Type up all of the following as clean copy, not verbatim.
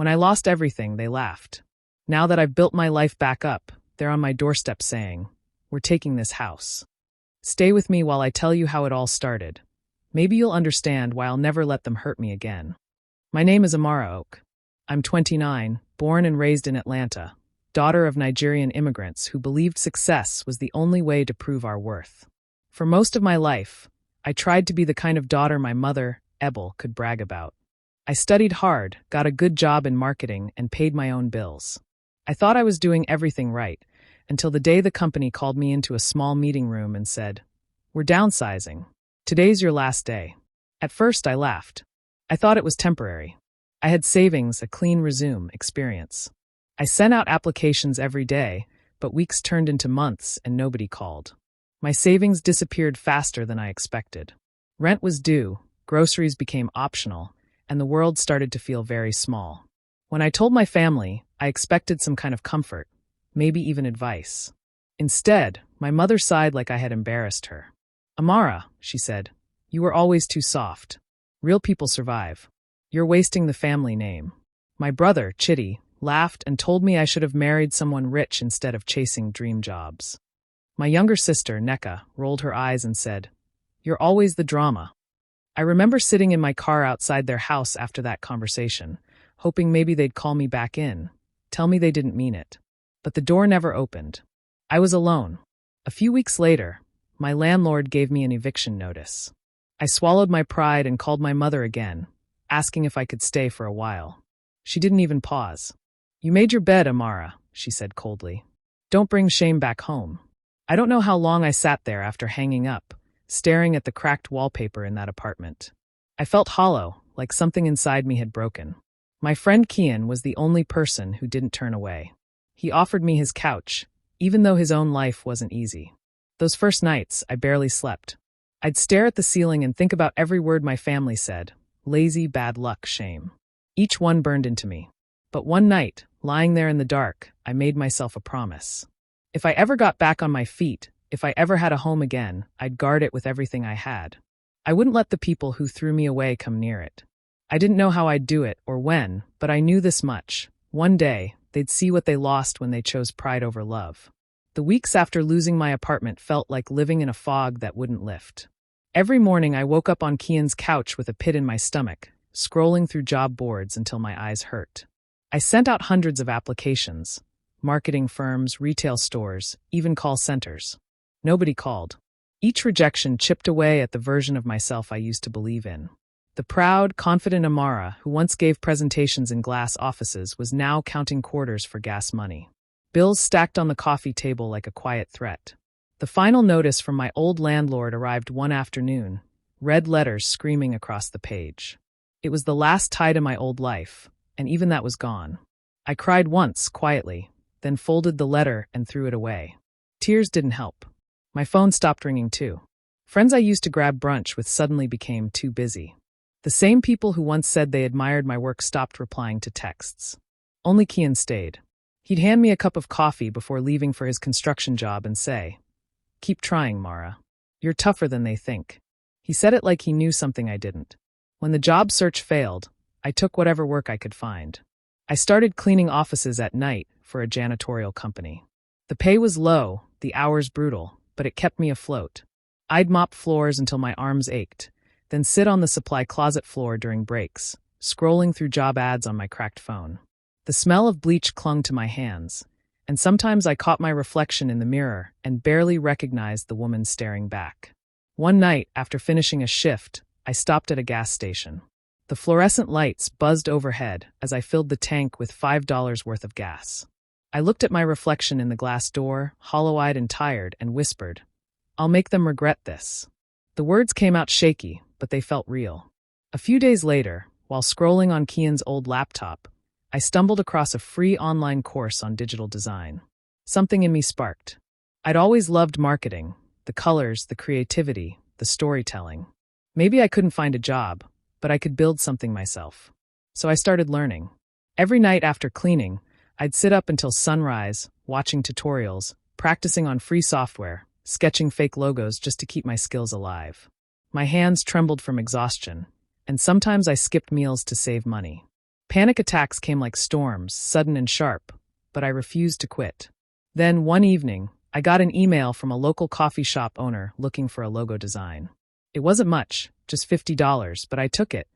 When I lost everything, they laughed. Now that I've built my life back up, they're on my doorstep saying, "We're taking this house." Stay with me while I tell you how it all started. Maybe you'll understand why I'll never let them hurt me again. My name is Amara Oak. I'm 29, born and raised in Atlanta, daughter of Nigerian immigrants who believed success was the only way to prove our worth. For most of my life, I tried to be the kind of daughter my mother, Ebel, could brag about. I studied hard, got a good job in marketing, and paid my own bills. I thought I was doing everything right, until the day the company called me into a small meeting room and said, "We're downsizing. Today's your last day." At first, I laughed. I thought it was temporary. I had savings, a clean resume experience. I sent out applications every day, but weeks turned into months and nobody called. My savings disappeared faster than I expected. Rent was due, groceries became optional, and the world started to feel very small. When I told my family, I expected some kind of comfort, maybe even advice. Instead, my mother sighed like I had embarrassed her. "Amara," she said, "you were always too soft. Real people survive. You're wasting the family name." My brother, Chitty, laughed and told me I should have married someone rich instead of chasing dream jobs. My younger sister, Neka, rolled her eyes and said, "You're always the drama." I remember sitting in my car outside their house after that conversation, hoping maybe they'd call me back in, tell me they didn't mean it. But the door never opened. I was alone. A few weeks later, my landlord gave me an eviction notice. I swallowed my pride and called my mother again, asking if I could stay for a while. She didn't even pause. "You made your bed, Amara," she said coldly. "Don't bring shame back home." I don't know how long I sat there after hanging up, staring at the cracked wallpaper in that apartment. I felt hollow, like something inside me had broken. My friend Kian was the only person who didn't turn away. He offered me his couch, even though his own life wasn't easy. Those first nights, I barely slept. I'd stare at the ceiling and think about every word my family said. Lazy, bad luck, shame. Each one burned into me. But one night, lying there in the dark, I made myself a promise. If I ever got back on my feet, if I ever had a home again, I'd guard it with everything I had. I wouldn't let the people who threw me away come near it. I didn't know how I'd do it or when, but I knew this much. One day, they'd see what they lost when they chose pride over love. The weeks after losing my apartment felt like living in a fog that wouldn't lift. Every morning I woke up on Kian's couch with a pit in my stomach, scrolling through job boards until my eyes hurt. I sent out hundreds of applications. Marketing firms, retail stores, even call centers. Nobody called. Each rejection chipped away at the version of myself I used to believe in. The proud, confident Amara, who once gave presentations in glass offices, was now counting quarters for gas money. Bills stacked on the coffee table like a quiet threat. The final notice from my old landlord arrived one afternoon, red letters screaming across the page. It was the last tie to my old life, and even that was gone. I cried once, quietly, then folded the letter and threw it away. Tears didn't help. My phone stopped ringing too. Friends I used to grab brunch with suddenly became too busy. The same people who once said they admired my work stopped replying to texts. Only Kian stayed. He'd hand me a cup of coffee before leaving for his construction job and say, "Keep trying, Mara. You're tougher than they think." He said it like he knew something I didn't. When the job search failed, I took whatever work I could find. I started cleaning offices at night for a janitorial company. The pay was low, the hours brutal, but it kept me afloat. I'd mop floors until my arms ached, then sit on the supply closet floor during breaks, scrolling through job ads on my cracked phone. The smell of bleach clung to my hands, and sometimes I caught my reflection in the mirror and barely recognized the woman staring back. One night, after finishing a shift, I stopped at a gas station. The fluorescent lights buzzed overhead as I filled the tank with $5 worth of gas. I looked at my reflection in the glass door, hollow-eyed and tired, and whispered, "I'll make them regret this." The words came out shaky, but they felt real. A few days later, while scrolling on Kian's old laptop, I stumbled across a free online course on digital design. Something in me sparked. I'd always loved marketing, the colors, the creativity, the storytelling. Maybe I couldn't find a job, but I could build something myself. So I started learning. Every night after cleaning, I'd sit up until sunrise, watching tutorials, practicing on free software, sketching fake logos just to keep my skills alive. My hands trembled from exhaustion, and sometimes I skipped meals to save money. Panic attacks came like storms, sudden and sharp, but I refused to quit. Then, one evening, I got an email from a local coffee shop owner looking for a logo design. It wasn't much, just $50, but I took it.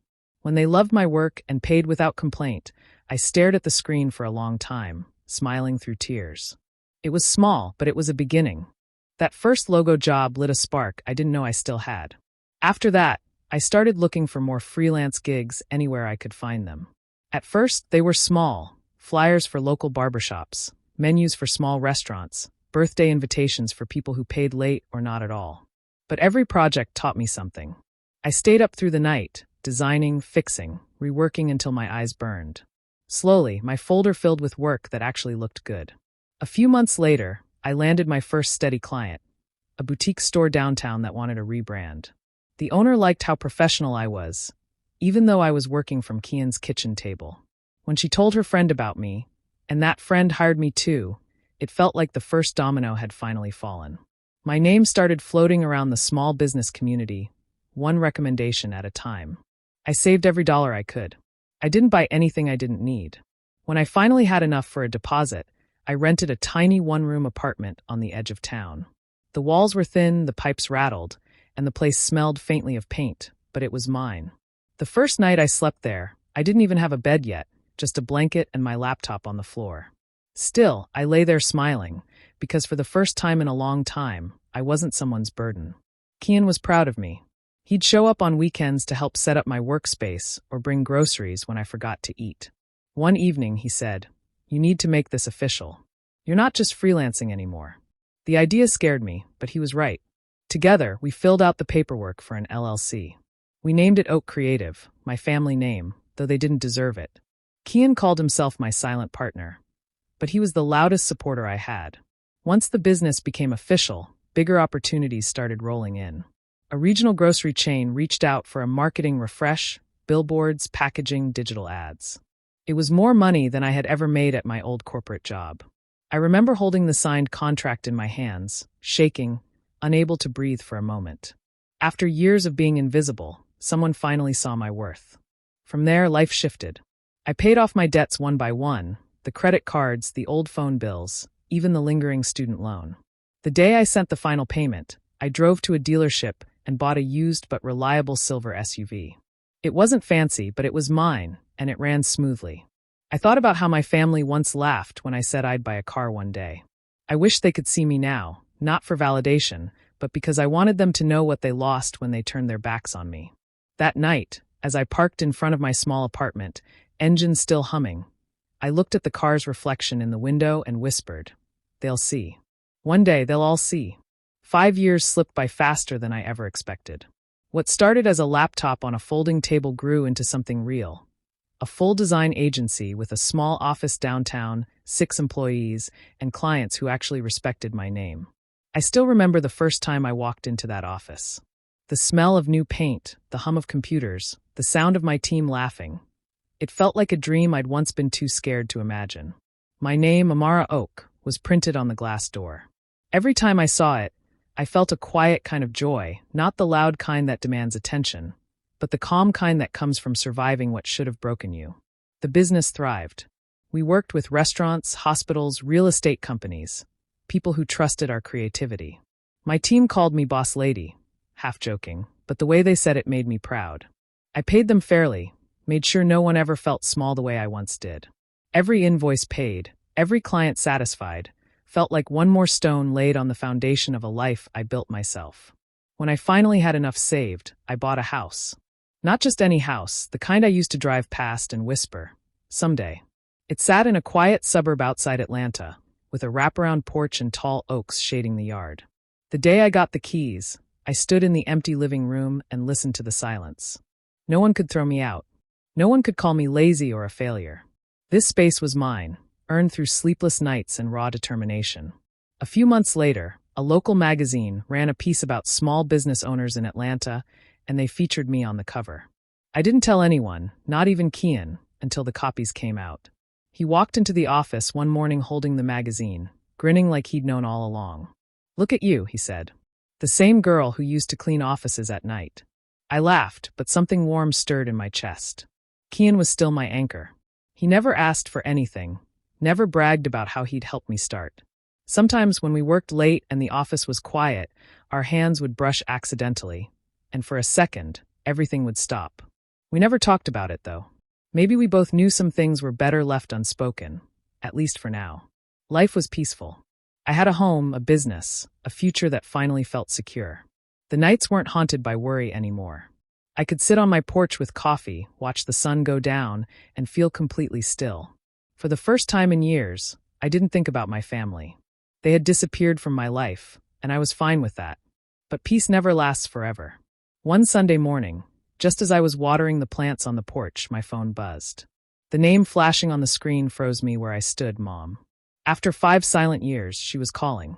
When they loved my work and paid without complaint, I stared at the screen for a long time, smiling through tears. It was small, but it was a beginning. That first logo job lit a spark I didn't know I still had. After that, I started looking for more freelance gigs anywhere I could find them. At first, they were small: flyers for local barbershops, menus for small restaurants, birthday invitations for people who paid late or not at all. But every project taught me something. I stayed up through the night, designing, fixing, reworking until my eyes burned. Slowly, my folder filled with work that actually looked good. A few months later, I landed my first steady client, a boutique store downtown that wanted a rebrand. The owner liked how professional I was, even though I was working from Kian's kitchen table. When she told her friend about me, and that friend hired me too, it felt like the first domino had finally fallen. My name started floating around the small business community, one recommendation at a time. I saved every dollar I could. I didn't buy anything I didn't need. When I finally had enough for a deposit, I rented a tiny one-room apartment on the edge of town. The walls were thin, the pipes rattled, and the place smelled faintly of paint, but it was mine. The first night I slept there, I didn't even have a bed yet, just a blanket and my laptop on the floor. Still, I lay there smiling, because for the first time in a long time, I wasn't someone's burden. Kian was proud of me. He'd show up on weekends to help set up my workspace or bring groceries when I forgot to eat. One evening, he said, "You need to make this official. You're not just freelancing anymore." The idea scared me, but he was right. Together, we filled out the paperwork for an LLC. We named it Oak Creative, my family name, though they didn't deserve it. Kian called himself my silent partner, but he was the loudest supporter I had. Once the business became official, bigger opportunities started rolling in. A regional grocery chain reached out for a marketing refresh, billboards, packaging, digital ads. It was more money than I had ever made at my old corporate job. I remember holding the signed contract in my hands, shaking, unable to breathe for a moment. After years of being invisible, someone finally saw my worth. From there, life shifted. I paid off my debts one by one, the credit cards, the old phone bills, even the lingering student loan. The day I sent the final payment, I drove to a dealership and bought a used but reliable silver SUV. It wasn't fancy, but it was mine, and it ran smoothly. I thought about how my family once laughed when I said I'd buy a car one day. I wish they could see me now, not for validation, but because I wanted them to know what they lost when they turned their backs on me. That night, as I parked in front of my small apartment, engine still humming, I looked at the car's reflection in the window and whispered, "They'll see. One day they'll all see." 5 years slipped by faster than I ever expected. What started as a laptop on a folding table grew into something real. A full design agency with a small office downtown, 6 employees, and clients who actually respected my name. I still remember the first time I walked into that office. The smell of new paint, the hum of computers, the sound of my team laughing. It felt like a dream I'd once been too scared to imagine. My name, Amara Oak, was printed on the glass door. Every time I saw it, I felt a quiet kind of joy, not the loud kind that demands attention, but the calm kind that comes from surviving what should have broken you. The business thrived. We worked with restaurants, hospitals, real estate companies, people who trusted our creativity. My team called me boss lady, half joking, but the way they said it made me proud. I paid them fairly, made sure no one ever felt small the way I once did. Every invoice paid, every client satisfied, felt like one more stone laid on the foundation of a life I built myself. When I finally had enough saved, I bought a house. Not just any house, the kind I used to drive past and whisper, "Someday." It sat in a quiet suburb outside Atlanta, with a wraparound porch and tall oaks shading the yard. The day I got the keys, I stood in the empty living room and listened to the silence. No one could throw me out. No one could call me lazy or a failure. This space was mine, earned through sleepless nights and raw determination. A few months later, a local magazine ran a piece about small business owners in Atlanta, and they featured me on the cover. I didn't tell anyone, not even Kian, until the copies came out. He walked into the office one morning holding the magazine, grinning like he'd known all along. "Look at you," he said. "The same girl who used to clean offices at night." I laughed, but something warm stirred in my chest. Kian was still my anchor. He never asked for anything, never bragged about how he'd helped me start. Sometimes when we worked late and the office was quiet, our hands would brush accidentally, and for a second, everything would stop. We never talked about it, though. Maybe we both knew some things were better left unspoken, at least for now. Life was peaceful. I had a home, a business, a future that finally felt secure. The nights weren't haunted by worry anymore. I could sit on my porch with coffee, watch the sun go down, and feel completely still. For the first time in years, I didn't think about my family. They had disappeared from my life, and I was fine with that. But peace never lasts forever. One Sunday morning, just as I was watering the plants on the porch, my phone buzzed. The name flashing on the screen froze me where I stood, Mom. After 5 silent years, she was calling.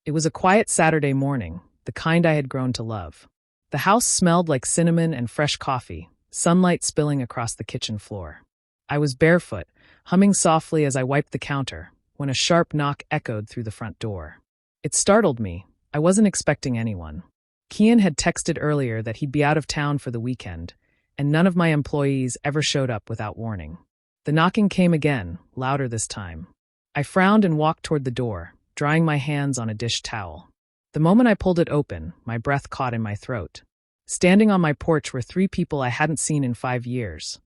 It was a quiet Saturday morning, the kind I had grown to love. The house smelled like cinnamon and fresh coffee, sunlight spilling across the kitchen floor. I was barefoot, humming softly as I wiped the counter, when a sharp knock echoed through the front door. It startled me. I wasn't expecting anyone. Kian had texted earlier that he'd be out of town for the weekend, and none of my employees ever showed up without warning. The knocking came again, louder this time. I frowned and walked toward the door, drying my hands on a dish towel. The moment I pulled it open, my breath caught in my throat. Standing on my porch were 3 people I hadn't seen in 5 years.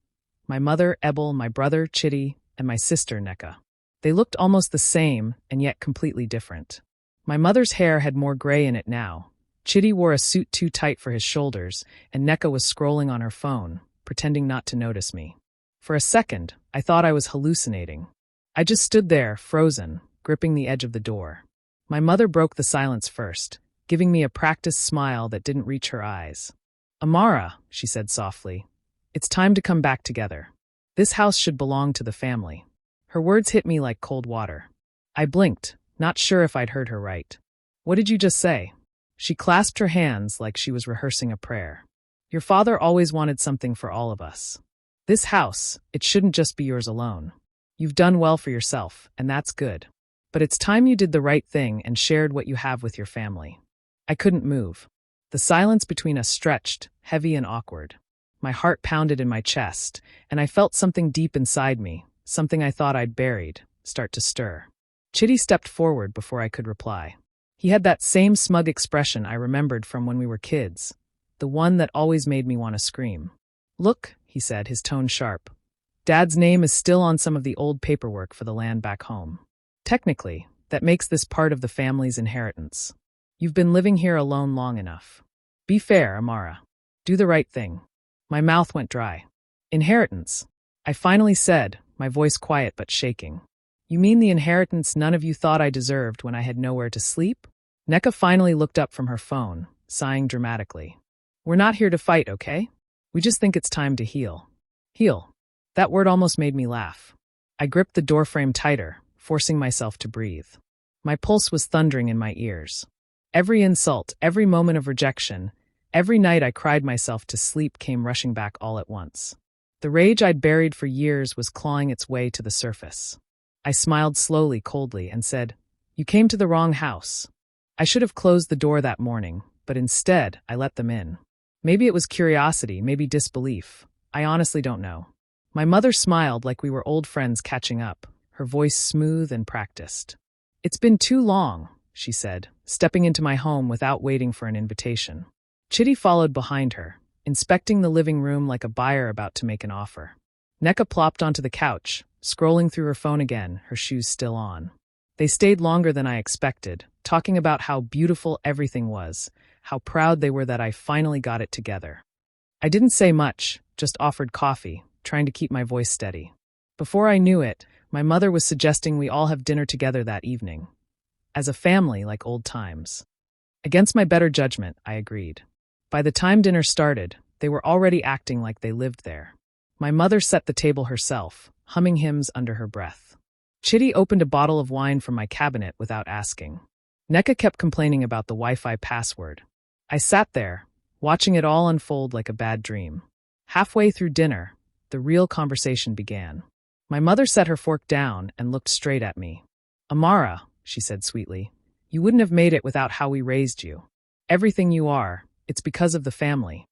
My mother, Ebel, my brother, Chitty, and my sister, Neka. They looked almost the same, and yet completely different. My mother's hair had more gray in it now. Chitty wore a suit too tight for his shoulders, and Neka was scrolling on her phone, pretending not to notice me. For a second, I thought I was hallucinating. I just stood there, frozen, gripping the edge of the door. My mother broke the silence first, giving me a practiced smile that didn't reach her eyes. "Amara," she said softly, "it's time to come back together. This house should belong to the family." Her words hit me like cold water. I blinked, not sure if I'd heard her right. "What did you just say?" She clasped her hands like she was rehearsing a prayer. "Your father always wanted something for all of us. This house, it shouldn't just be yours alone. You've done well for yourself, and that's good. But it's time you did the right thing and shared what you have with your family." I couldn't move. The silence between us stretched, heavy and awkward. My heart pounded in my chest, and I felt something deep inside me, something I thought I'd buried, start to stir. Chitty stepped forward before I could reply. He had that same smug expression I remembered from when we were kids, the one that always made me want to scream. "Look," he said, his tone sharp. "Dad's name is still on some of the old paperwork for the land back home. Technically, that makes this part of the family's inheritance. You've been living here alone long enough. Be fair, Amara. Do the right thing." My mouth went dry. "Inheritance," I finally said, my voice quiet but shaking. "You mean the inheritance none of you thought I deserved when I had nowhere to sleep?" Neka finally looked up from her phone, sighing dramatically. "We're not here to fight, okay? We just think it's time to heal." Heal. That word almost made me laugh. I gripped the doorframe tighter, forcing myself to breathe. My pulse was thundering in my ears. Every insult, every moment of rejection, every night I cried myself to sleep came rushing back all at once. The rage I'd buried for years was clawing its way to the surface. I smiled slowly, coldly, and said, "You came to the wrong house." I should have closed the door that morning, but instead, I let them in. Maybe it was curiosity, maybe disbelief. I honestly don't know. My mother smiled like we were old friends catching up, her voice smooth and practiced. "It's been too long," she said, stepping into my home without waiting for an invitation. Chitty followed behind her, inspecting the living room like a buyer about to make an offer. Neka plopped onto the couch, scrolling through her phone again, her shoes still on. They stayed longer than I expected, talking about how beautiful everything was, how proud they were that I finally got it together. I didn't say much, just offered coffee, trying to keep my voice steady. Before I knew it, my mother was suggesting we all have dinner together that evening. As a family, like old times. Against my better judgment, I agreed. By the time dinner started, they were already acting like they lived there. My mother set the table herself, humming hymns under her breath. Chitty opened a bottle of wine from my cabinet without asking. Neka kept complaining about the Wi-Fi password. I sat there, watching it all unfold like a bad dream. Halfway through dinner, the real conversation began. My mother set her fork down and looked straight at me. "Amara," she said sweetly, "you wouldn't have made it without how we raised you. Everything you are, it's because of the family."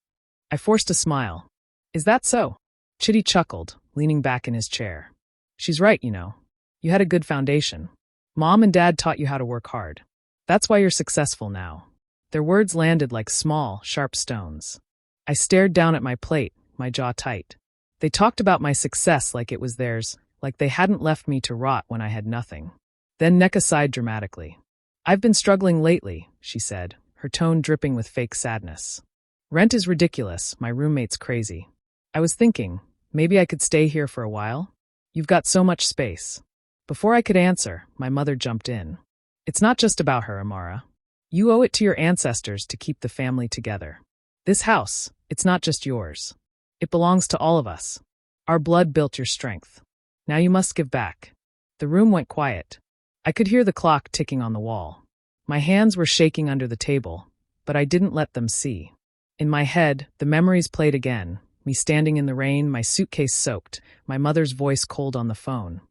I forced a smile. "Is that so?" Chitty chuckled, leaning back in his chair. She's right, you know. You had a good foundation. Mom and Dad taught you how to work hard. That's why you're successful now. Their words landed like small, sharp stones. I stared down at my plate, my jaw tight. They talked about my success like it was theirs, like they hadn't left me to rot when I had nothing. Then Nneka sighed dramatically. I've been struggling lately, she said, her tone dripping with fake sadness. Rent is ridiculous, my roommate's crazy. I was thinking, maybe I could stay here for a while? You've got so much space. Before I could answer, my mother jumped in. It's not just about her, Amara. You owe it to your ancestors to keep the family together. This house, it's not just yours. It belongs to all of us. Our blood built your strength. Now you must give back. The room went quiet. I could hear the clock ticking on the wall. My hands were shaking under the table, but I didn't let them see. In my head, the memories played again, me standing in the rain, my suitcase soaked, my mother's voice cold on the phone.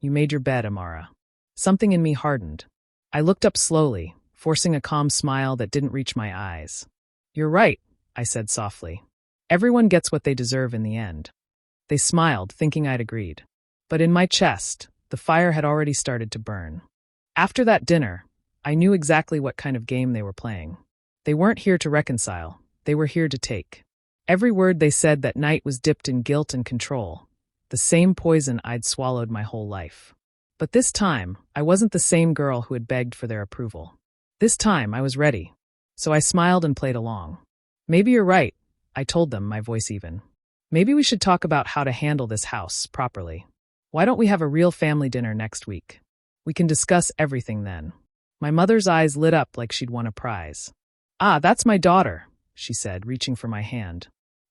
You made your bed, Amara. Something in me hardened. I looked up slowly, forcing a calm smile that didn't reach my eyes. You're right, I said softly. Everyone gets what they deserve in the end. They smiled, thinking I'd agreed. But in my chest, the fire had already started to burn. After that dinner, I knew exactly what kind of game they were playing. They weren't here to reconcile, they were here to take. Every word they said that night was dipped in guilt and control, the same poison I'd swallowed my whole life. But this time, I wasn't the same girl who had begged for their approval. This time, I was ready. So I smiled and played along. Maybe you're right, I told them, my voice even. Maybe we should talk about how to handle this house properly. Why don't we have a real family dinner next week? We can discuss everything then. My mother's eyes lit up like she'd won a prize. Ah, that's my daughter, she said, reaching for my hand.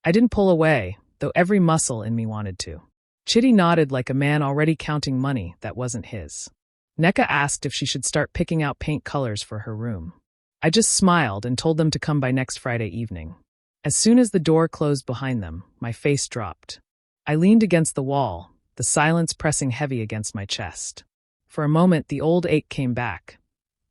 I didn't pull away, though every muscle in me wanted to. Chitty nodded like a man already counting money that wasn't his. Nneka asked if she should start picking out paint colors for her room. I just smiled and told them to come by next Friday evening. As soon as the door closed behind them, my face dropped. I leaned against the wall, the silence pressing heavy against my chest. For a moment, the old ache came back.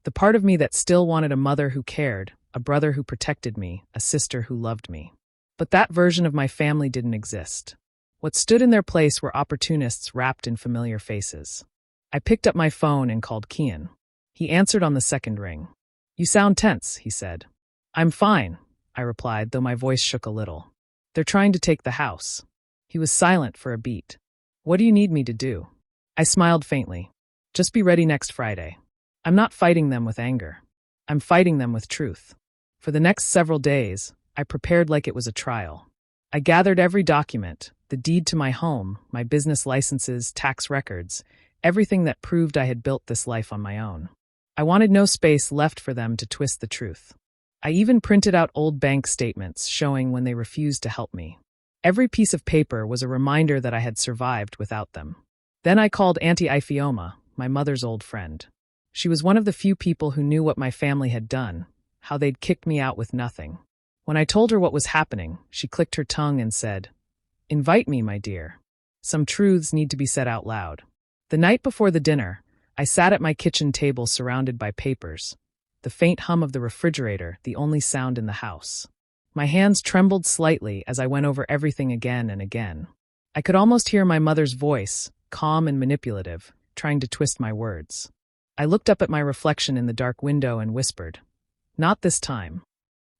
The part of me that still wanted a mother who cared, a brother who protected me, a sister who loved me. But that version of my family didn't exist. What stood in their place were opportunists wrapped in familiar faces. I picked up my phone and called Kian. He answered on the second ring. You sound tense, he said. I'm fine, I replied, though my voice shook a little. They're trying to take the house. He was silent for a beat. What do you need me to do? I smiled faintly. Just be ready next Friday. I'm not fighting them with anger. I'm fighting them with truth. For the next several days, I prepared like it was a trial. I gathered every document, the deed to my home, my business licenses, tax records, everything that proved I had built this life on my own. I wanted no space left for them to twist the truth. I even printed out old bank statements showing when they refused to help me. Every piece of paper was a reminder that I had survived without them. Then I called Auntie Ifioma, my mother's old friend. She was one of the few people who knew what my family had done, how they'd kicked me out with nothing. When I told her what was happening, she clicked her tongue and said, Invite me, my dear. Some truths need to be said out loud. The night before the dinner, I sat at my kitchen table surrounded by papers, the faint hum of the refrigerator the only sound in the house. My hands trembled slightly as I went over everything again and again. I could almost hear my mother's voice, calm and manipulative, trying to twist my words. I looked up at my reflection in the dark window and whispered, Not this time.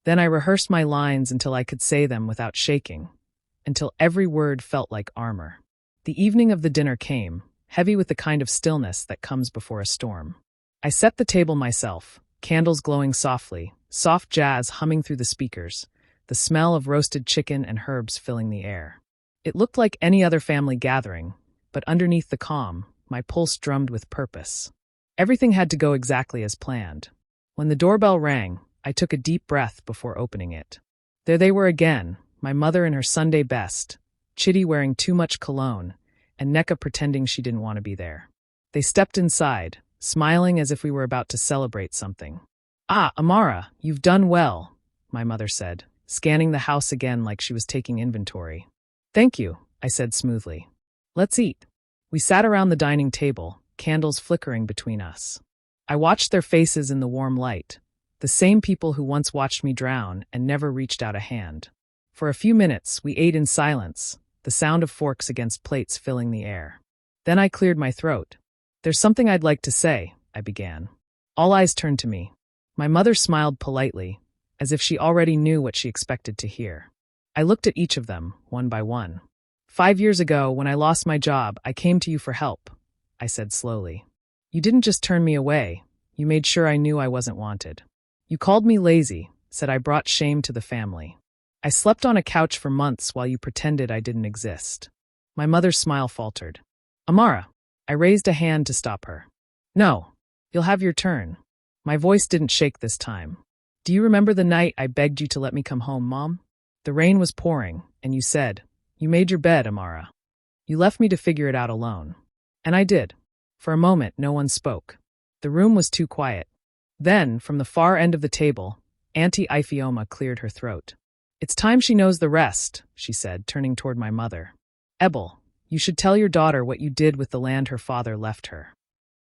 Then I rehearsed my lines until I could say them without shaking, until every word felt like armor. The evening of the dinner came, heavy with the kind of stillness that comes before a storm. I set the table myself, candles glowing softly, soft jazz humming through the speakers, the smell of roasted chicken and herbs filling the air. It looked like any other family gathering, but underneath the calm, my pulse drummed with purpose. Everything had to go exactly as planned. When the doorbell rang, I took a deep breath before opening it. There they were again, my mother in her Sunday best, Chitty wearing too much cologne, and Nneka pretending she didn't want to be there. They stepped inside, smiling as if we were about to celebrate something. Ah, Amara, you've done well, my mother said, scanning the house again like she was taking inventory. Thank you, I said smoothly. Let's eat. We sat around the dining table, candles flickering between us. I watched their faces in the warm light, the same people who once watched me drown and never reached out a hand. For a few minutes, we ate in silence, the sound of forks against plates filling the air. Then I cleared my throat. "There's something I'd like to say," I began. All eyes turned to me. My mother smiled politely, as if she already knew what she expected to hear. I looked at each of them, one by one. "5 years ago, when I lost my job, I came to you for help," I said slowly. "You didn't just turn me away. You made sure I knew I wasn't wanted. You called me lazy, said I brought shame to the family. I slept on a couch for months while you pretended I didn't exist." My mother's smile faltered. "Amara." I raised a hand to stop her. "No, you'll have your turn." My voice didn't shake this time. "Do you remember the night I begged you to let me come home, Mom? The rain was pouring, and you said, 'You made your bed, Amara.' You left me to figure it out alone. And I did." For a moment, no one spoke. The room was too quiet. Then, from the far end of the table, Auntie Ifeoma cleared her throat. "It's time she knows the rest," she said, turning toward my mother. "Ebel, you should tell your daughter what you did with the land her father left her."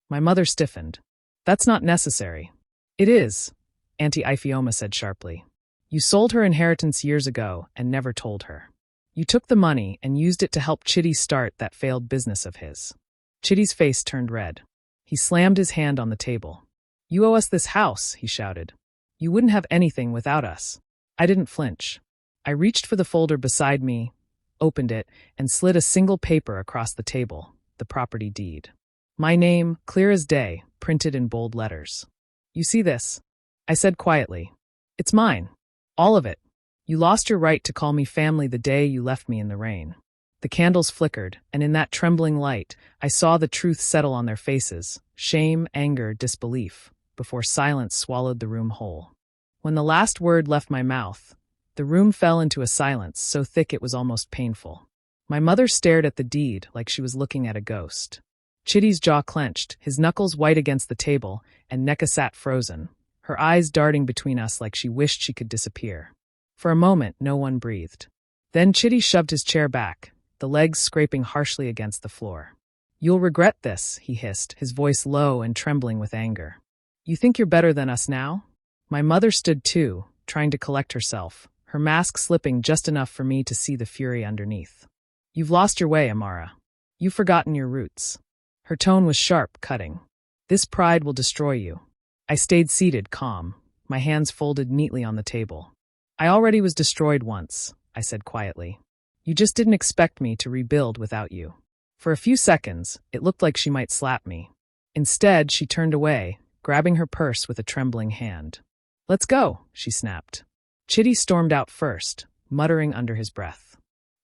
My mother stiffened. "That's not necessary." "It is," Auntie Ifeoma said sharply. "You sold her inheritance years ago and never told her. You took the money and used it to help Chitty start that failed business of his." Chitty's face turned red. He slammed his hand on the table. "You owe us this house," he shouted. "You wouldn't have anything without us." I didn't flinch. I reached for the folder beside me, opened it, and slid a single paper across the table, the property deed. My name, clear as day, printed in bold letters. "You see this?" I said quietly. "It's mine. All of it. You lost your right to call me family the day you left me in the rain." The candles flickered, and in that trembling light, I saw the truth settle on their faces, shame, anger, disbelief, before silence swallowed the room whole. When the last word left my mouth, the room fell into a silence so thick it was almost painful. My mother stared at the deed like she was looking at a ghost. Chitty's jaw clenched, his knuckles white against the table, and Nneka sat frozen, her eyes darting between us like she wished she could disappear. For a moment, no one breathed. Then Chitty shoved his chair back, the legs scraping harshly against the floor. "You'll regret this," he hissed, his voice low and trembling with anger. "You think you're better than us now?" My mother stood too, trying to collect herself, her mask slipping just enough for me to see the fury underneath. "You've lost your way, Amara. You've forgotten your roots." Her tone was sharp, cutting. "This pride will destroy you." I stayed seated, calm, my hands folded neatly on the table. "I already was destroyed once," I said quietly. "You just didn't expect me to rebuild without you." For a few seconds, it looked like she might slap me. Instead, she turned away, grabbing her purse with a trembling hand. "Let's go," she snapped. Chitty stormed out first, muttering under his breath.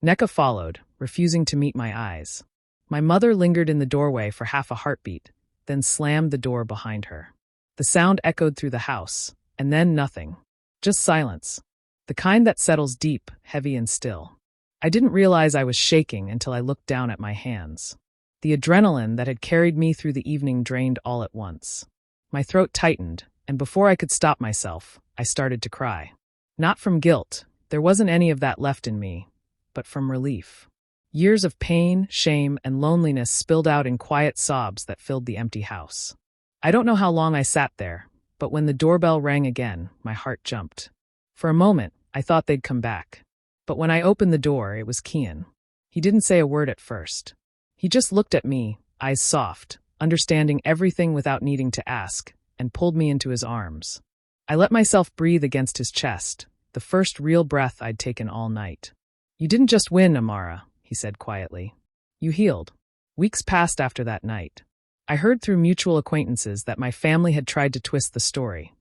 Nneka followed, refusing to meet my eyes. My mother lingered in the doorway for half a heartbeat, then slammed the door behind her. The sound echoed through the house, and then nothing. Just silence. The kind that settles deep, heavy and still. I didn't realize I was shaking until I looked down at my hands. The adrenaline that had carried me through the evening drained all at once. My throat tightened, and before I could stop myself, I started to cry. Not from guilt, there wasn't any of that left in me, but from relief. Years of pain, shame, and loneliness spilled out in quiet sobs that filled the empty house. I don't know how long I sat there, but when the doorbell rang again, my heart jumped. For a moment, I thought they'd come back. But when I opened the door, it was Kian. He didn't say a word at first. He just looked at me, eyes soft, understanding everything without needing to ask, and pulled me into his arms. I let myself breathe against his chest, the first real breath I'd taken all night. "You didn't just win, Amara," he said quietly. "You healed." Weeks passed after that night. I heard through mutual acquaintances that my family had tried to twist the story,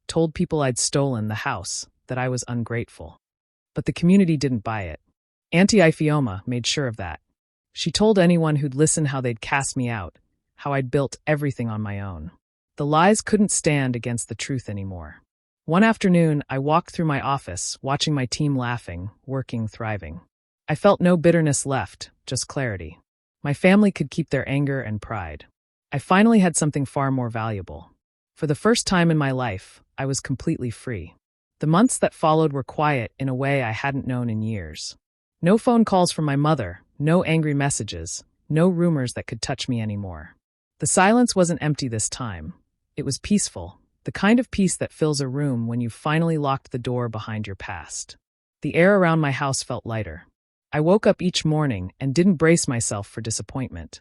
told people I'd stolen the house, that I was ungrateful. But the community didn't buy it. Auntie Ifeoma made sure of that. She told anyone who'd listen how they'd cast me out, how I'd built everything on my own. The lies couldn't stand against the truth anymore. One afternoon, I walked through my office, watching my team laughing, working, thriving. I felt no bitterness left, just clarity. My family could keep their anger and pride. I finally had something far more valuable. For the first time in my life, I was completely free. The months that followed were quiet in a way I hadn't known in years. No phone calls from my mother, no angry messages, no rumors that could touch me anymore. The silence wasn't empty this time. It was peaceful, the kind of peace that fills a room when you've finally locked the door behind your past. The air around my house felt lighter. I woke up each morning and didn't brace myself for disappointment.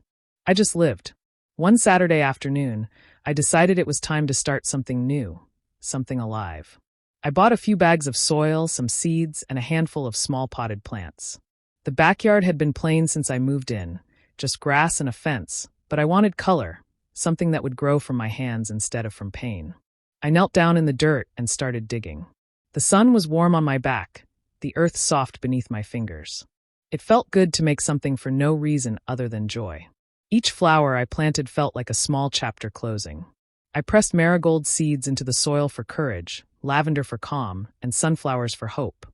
I just lived. One Saturday afternoon, I decided it was time to start something new, something alive. I bought a few bags of soil, some seeds, and a handful of small potted plants. The backyard had been plain since I moved in, just grass and a fence, but I wanted color, something that would grow from my hands instead of from pain. I knelt down in the dirt and started digging. The sun was warm on my back, the earth soft beneath my fingers. It felt good to make something for no reason other than joy. Each flower I planted felt like a small chapter closing. I pressed marigold seeds into the soil for courage, lavender for calm, and sunflowers for hope,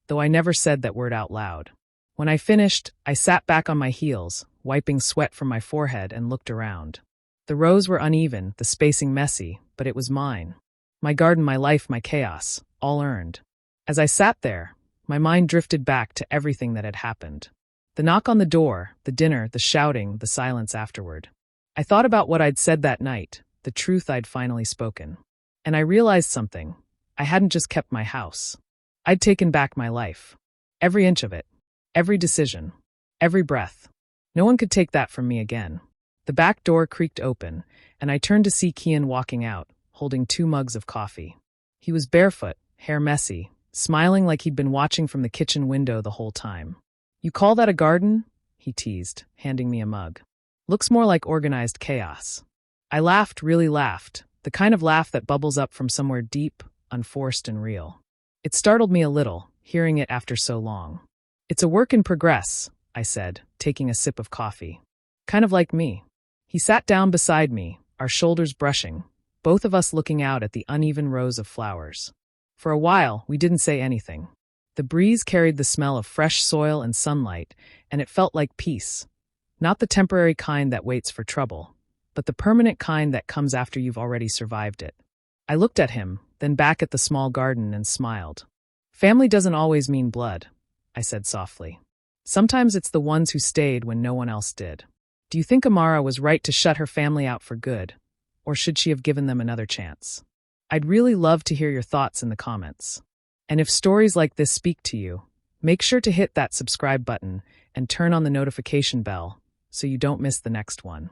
though I never said that word out loud. When I finished, I sat back on my heels, wiping sweat from my forehead, and looked around. The rows were uneven, the spacing messy, but it was mine. My garden, my life, my chaos, all earned. As I sat there, my mind drifted back to everything that had happened. The knock on the door, the dinner, the shouting, the silence afterward. I thought about what I'd said that night, the truth I'd finally spoken. And I realized something. I hadn't just kept my house. I'd taken back my life. Every inch of it. Every decision. Every breath. No one could take that from me again. The back door creaked open, and I turned to see Kian walking out, holding 2 mugs of coffee. He was barefoot, hair messy, smiling like he'd been watching from the kitchen window the whole time. "You call that a garden?" he teased, handing me a mug. "Looks more like organized chaos." I laughed, really laughed, the kind of laugh that bubbles up from somewhere deep, unforced and real. It startled me a little, hearing it after so long. "It's a work in progress," I said, taking a sip of coffee. "Kind of like me." He sat down beside me, our shoulders brushing, both of us looking out at the uneven rows of flowers. For a while, we didn't say anything. The breeze carried the smell of fresh soil and sunlight, and it felt like peace. Not the temporary kind that waits for trouble, but the permanent kind that comes after you've already survived it. I looked at him, then back at the small garden and smiled. "Family doesn't always mean blood," I said softly. "Sometimes it's the ones who stayed when no one else did." "Do you think Amara was right to shut her family out for good? Or should she have given them another chance?" I'd really love to hear your thoughts in the comments. And if stories like this speak to you, make sure to hit that subscribe button and turn on the notification bell so you don't miss the next one.